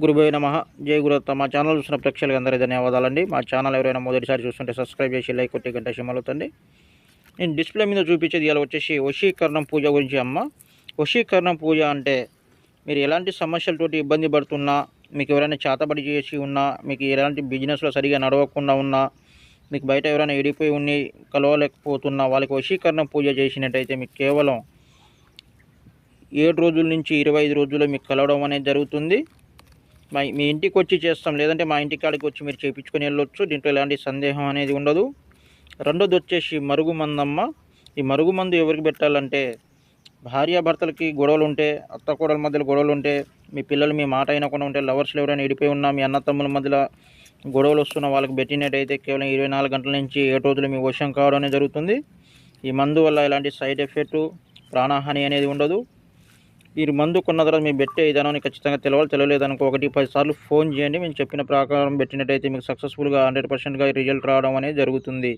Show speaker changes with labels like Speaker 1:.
Speaker 1: గురుభయ నమః. జై గురుదత్త. మా ఛానల్ చూసిన ప్రేక్షకులకు అందరికీ ధన్యవాదాలండి. మా ఛానల్ ఎవరైనా మొదటిసారి చూస్తుంటే సబ్స్క్రైబ్ చేసి లైక్ కొట్టి గంట సిమ్మలుతండి. నేను డిస్ప్లే మీద చూపించేది ఇలా వచ్చేసి వశీకరణం పూజ గురించి అమ్మ. వశీకరణం పూజ అంటే మీరు ఎలాంటి సమస్యలతోటి ఇబ్బంది పడుతున్నా, మీకు ఎవరైనా చేతబడి చేసి ఉన్నా, మీకు ఎలాంటి బిజినెస్లో సరిగా నడవకుండా ఉన్నా, మీకు బయట ఎవరైనా ఎడిపోయి ఉండి కలవలేకపోతున్నా, వాళ్ళకి వశీకరణం పూజ చేసినట్టయితే మీకు కేవలం 7 రోజుల నుంచి 25 రోజుల్లో మీకు కలవడం అనేది జరుగుతుంది. మీ ఇంటికి వచ్చి చేస్తాం, లేదంటే మా ఇంటి కాడికి వచ్చి మీరు చేయించుకొని వెళ్ళొచ్చు. దీంట్లో ఎలాంటి సందేహం అనేది ఉండదు. రెండోది వచ్చేసి మరుగుమందమ్మ. ఈ మరుగుమందు ఎవరికి పెట్టాలంటే భార్యాభర్తలకి గొడవలు ఉంటే, అత్తకోడల మధ్యలో గొడవలు ఉంటే, మీ పిల్లలు మీ మాట అయినకుండా ఉంటే, లవర్స్లో ఎవరైనా విడిపోయి ఉన్నా, మీ అన్నతమ్ముల మధ్యలో గొడవలు వస్తున్న వాళ్ళకి పెట్టినట్టయితే కేవలం 24 గంటల నుంచి 7 రోజులు మీ వశం కావడం అనేది జరుగుతుంది. ఈ మందు వల్ల ఎలాంటి సైడ్ ఎఫెక్టు, ప్రాణహాని అనేది ఉండదు. మీరు మందు కొన్న తర్వాత మీరు పెట్టే విధానాన్ని ఖచ్చితంగా తెలియలేదనుకో 1-10 సార్లు ఫోన్ చేయండి. మేము చెప్పిన ప్రకారం పెట్టినట్టయితే మీకు సక్సెస్ఫుల్గా 100% రిజల్ట్ రావడం అనేది జరుగుతుంది.